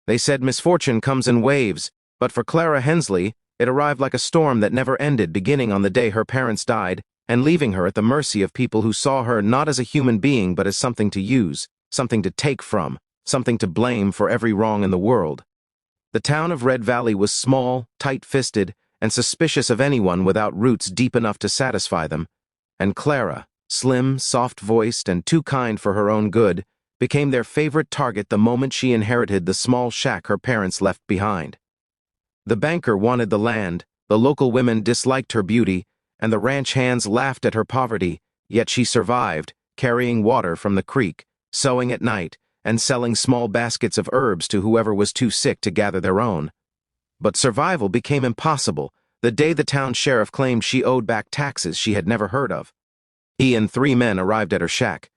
They said misfortune comes in waves, but for Clara Hensley, it arrived like a storm that never ended, beginning on the day her parents died and leaving her at the mercy of people who saw her not as a human being but as something to use, something to take from, something to blame for every wrong in the world. The town of Red Valley was small, tight-fisted, and suspicious of anyone without roots deep enough to satisfy them, and Clara, slim, soft-voiced, and too kind for her own good, became their favorite target the moment she inherited the small shack her parents left behind. The banker wanted the land, the local women disliked her beauty, and the ranch hands laughed at her poverty, yet she survived, carrying water from the creek, sewing at night, and selling small baskets of herbs to whoever was too sick to gather their own. But survival became impossible the day the town sheriff claimed she owed back taxes she had never heard of. He and 3 men arrived at her shack,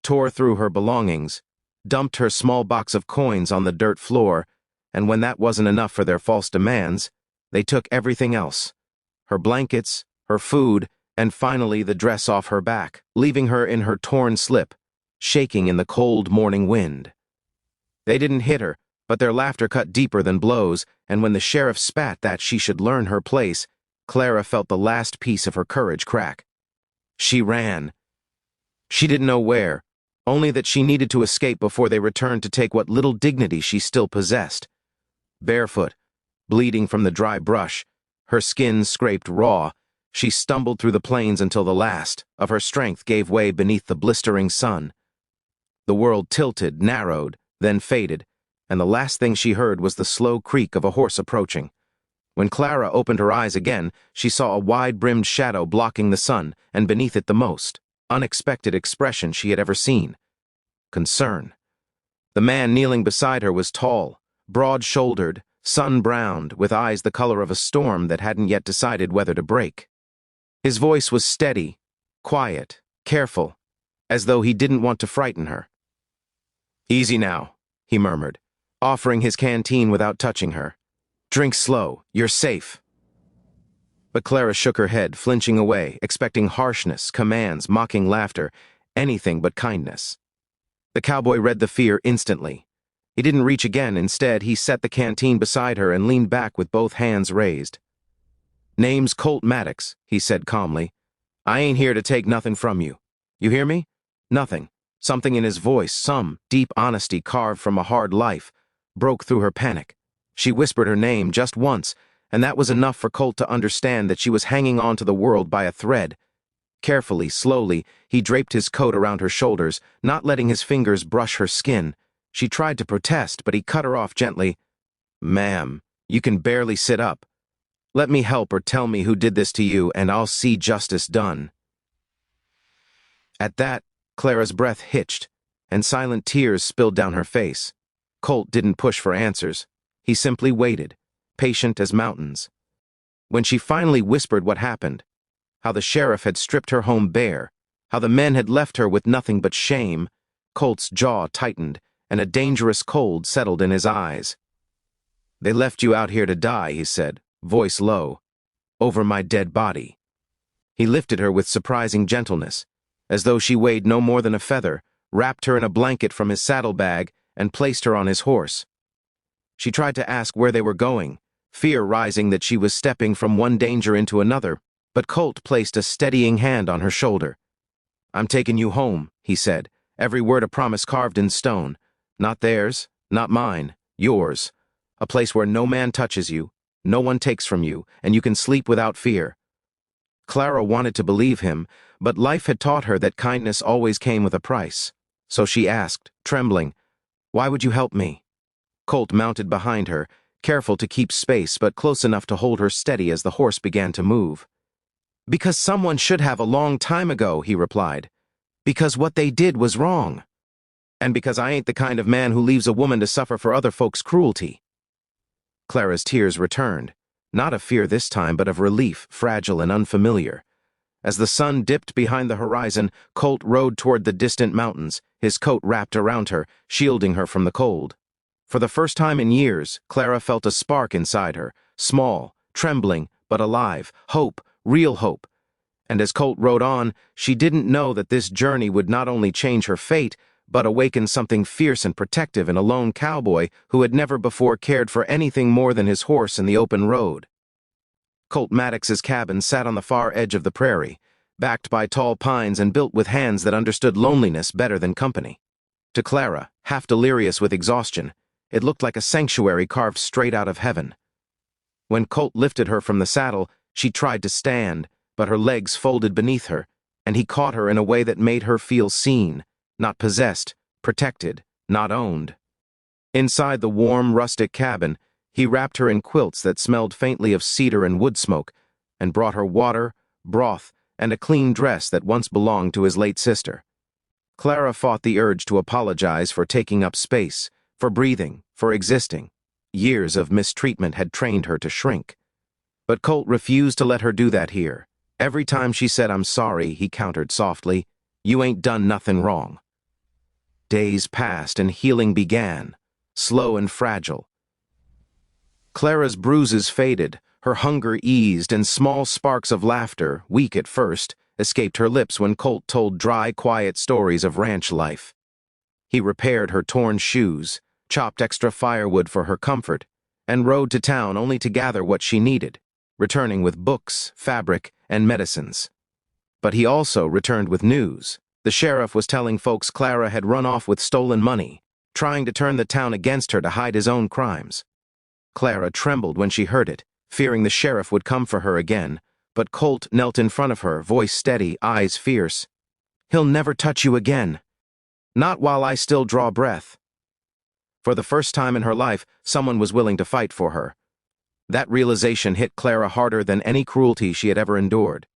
tore through her belongings, dumped her small box of coins on the dirt floor, and when that wasn't enough for their false demands, they took everything else: her blankets, her food, and finally the dress off her back, leaving her in her torn slip, shaking in the cold morning wind. They didn't hit her, but their laughter cut deeper than blows, and when the sheriff spat that she should learn her place, Clara felt the last piece of her courage crack. She ran. She didn't know where, only that she needed to escape before they returned to take what little dignity she still possessed. Barefoot, bleeding from the dry brush, her skin scraped raw, she stumbled through the plains until the last of her strength gave way beneath the blistering sun. The world tilted, narrowed, then faded, and the last thing she heard was the slow creak of a horse approaching. When Clara opened her eyes again, she saw a wide-brimmed shadow blocking the sun, and beneath it the most unexpected expression she had ever seen: concern. The man kneeling beside her was tall, broad-shouldered, sun-browned, with eyes the color of a storm that hadn't yet decided whether to break. His voice was steady, quiet, careful, as though he didn't want to frighten her. "Easy now," he murmured, offering his canteen without touching her. "Drink slow, you're safe." But Clara shook her head, flinching away, expecting harshness, commands, mocking laughter, anything but kindness. The cowboy read the fear instantly. He didn't reach again. Instead, he set the canteen beside her and leaned back with both hands raised. "Name's Colt Maddox," he said calmly. "I ain't here to take nothing from you. You hear me? Nothing." Something in his voice, some deep honesty carved from a hard life, broke through her panic. She whispered her name just once, and that was enough for Colt to understand that she was hanging on to the world by a thread. Carefully, slowly, he draped his coat around her shoulders, not letting his fingers brush her skin. She tried to protest, but he cut her off gently. "Ma'am, you can barely sit up. Let me help or tell me who did this to you, and I'll see justice done." At that, Clara's breath hitched, and silent tears spilled down her face. Colt didn't push for answers. He simply waited, patient as mountains. When she finally whispered what happened, how the sheriff had stripped her home bare, how the men had left her with nothing but shame, Colt's jaw tightened, and a dangerous cold settled in his eyes. "They left you out here to die," he said, voice low, "over my dead body." He lifted her with surprising gentleness, as though she weighed no more than a feather, wrapped her in a blanket from his saddlebag, and placed her on his horse. She tried to ask where they were going, fear rising that she was stepping from one danger into another, but Colt placed a steadying hand on her shoulder. "I'm taking you home," he said, every word a promise carved in stone. "Not theirs, not mine, yours. A place where no man touches you, no one takes from you, and you can sleep without fear." Clara wanted to believe him, but life had taught her that kindness always came with a price. So she asked, trembling, "Why would you help me?" Colt mounted behind her, careful to keep space but close enough to hold her steady as the horse began to move. "Because someone should have a long time ago," he replied. "Because what they did was wrong. And because I ain't the kind of man who leaves a woman to suffer for other folks' cruelty." Clara's tears returned, not of fear this time, but of relief, fragile and unfamiliar. As the sun dipped behind the horizon, Colt rode toward the distant mountains, his coat wrapped around her, shielding her from the cold. For the first time in years, Clara felt a spark inside her, small, trembling, but alive, hope, real hope. And as Colt rode on, she didn't know that this journey would not only change her fate, but awakened something fierce and protective in a lone cowboy who had never before cared for anything more than his horse and the open road. Colt Maddox's cabin sat on the far edge of the prairie, backed by tall pines and built with hands that understood loneliness better than company. To Clara, half delirious with exhaustion, it looked like a sanctuary carved straight out of heaven. When Colt lifted her from the saddle, she tried to stand, but her legs folded beneath her, and he caught her in a way that made her feel seen, not possessed, protected, not owned. Inside the warm, rustic cabin, he wrapped her in quilts that smelled faintly of cedar and wood smoke, and brought her water, broth, and a clean dress that once belonged to his late sister. Clara fought the urge to apologize for taking up space, for breathing, for existing. Years of mistreatment had trained her to shrink. But Colt refused to let her do that here. Every time she said, "I'm sorry," he countered softly, "You ain't done nothing wrong." Days passed and healing began, slow and fragile. Clara's bruises faded, her hunger eased, and small sparks of laughter, weak at first, escaped her lips when Colt told dry, quiet stories of ranch life. He repaired her torn shoes, chopped extra firewood for her comfort, and rode to town only to gather what she needed, returning with books, fabric, and medicines. But he also returned with news. The sheriff was telling folks Clara had run off with stolen money, trying to turn the town against her to hide his own crimes. Clara trembled when she heard it, fearing the sheriff would come for her again, but Colt knelt in front of her, voice steady, eyes fierce. "He'll never touch you again. Not while I still draw breath." For the first time in her life, someone was willing to fight for her. That realization hit Clara harder than any cruelty she had ever endured.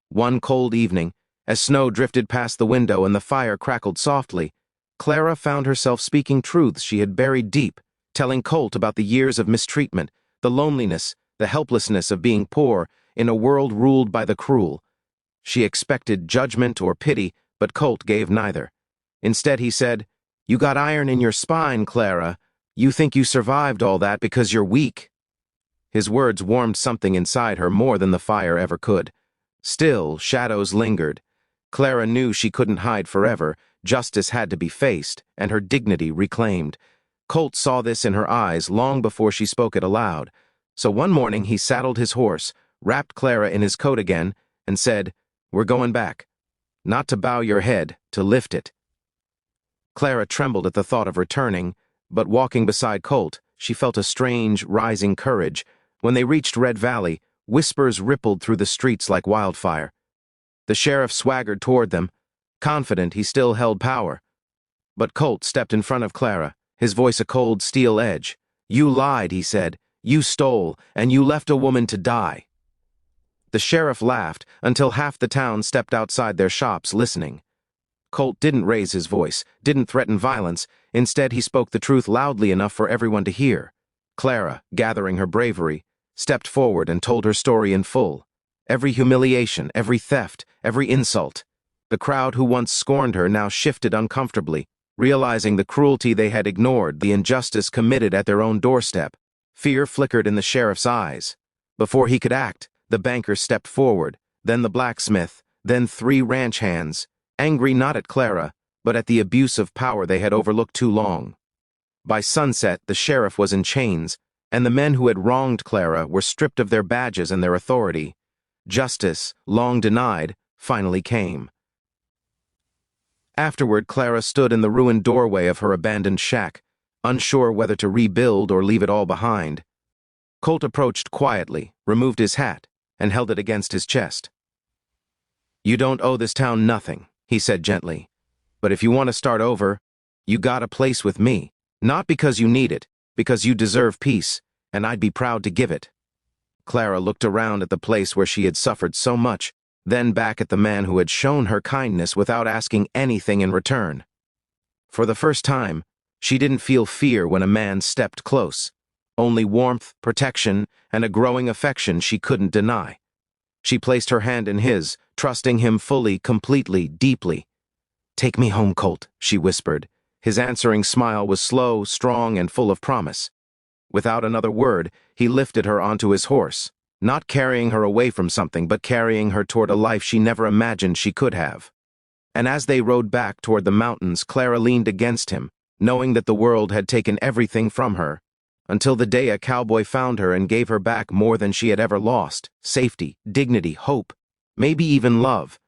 One cold evening, as snow drifted past the window and the fire crackled softly, Clara found herself speaking truths she had buried deep, telling Colt about the years of mistreatment, the loneliness, the helplessness of being poor in a world ruled by the cruel. She expected judgment or pity, but Colt gave neither. Instead, he said, "You got iron in your spine, Clara. You think you survived all that because you're weak." His words warmed something inside her more than the fire ever could. Still, shadows lingered. Clara knew she couldn't hide forever. Justice had to be faced, and her dignity reclaimed. Colt saw this in her eyes long before she spoke it aloud. So one morning he saddled his horse, wrapped Clara in his coat again, and said, "We're going back. Not to bow your head, to lift it." Clara trembled at the thought of returning, but walking beside Colt, she felt a strange, rising courage. When they reached Red Valley, whispers rippled through the streets like wildfire. The sheriff swaggered toward them, confident he still held power. But Colt stepped in front of Clara, his voice a cold steel edge. "You lied," he said. "You stole, and you left a woman to die." The sheriff laughed until half the town stepped outside their shops listening. Colt didn't raise his voice, didn't threaten violence. Instead, he spoke the truth loudly enough for everyone to hear. Clara, gathering her bravery, stepped forward and told her story in full. Every humiliation, every theft, every insult. The crowd who once scorned her now shifted uncomfortably, realizing the cruelty they had ignored, the injustice committed at their own doorstep. Fear flickered in the sheriff's eyes. Before he could act, the banker stepped forward, then the blacksmith, then 3 ranch hands, angry not at Clara, but at the abuse of power they had overlooked too long. By sunset, the sheriff was in chains, and the men who had wronged Clara were stripped of their badges and their authority. Justice, long denied, finally came. Afterward, Clara stood in the ruined doorway of her abandoned shack, unsure whether to rebuild or leave it all behind. Colt approached quietly, removed his hat, and held it against his chest. "You don't owe this town nothing," he said gently. "But if you want to start over, you got a place with me. Not because you need it, because you deserve peace, and I'd be proud to give it." Clara looked around at the place where she had suffered so much, then back at the man who had shown her kindness without asking anything in return. For the first time, she didn't feel fear when a man stepped close. Only warmth, protection, and a growing affection she couldn't deny. She placed her hand in his, trusting him fully, completely, deeply. "Take me home, Colt," she whispered. His answering smile was slow, strong, and full of promise. Without another word, he lifted her onto his horse, not carrying her away from something, but carrying her toward a life she never imagined she could have. And as they rode back toward the mountains, Clara leaned against him, knowing that the world had taken everything from her, until the day a cowboy found her and gave her back more than she had ever lost: safety, dignity, hope, maybe even love.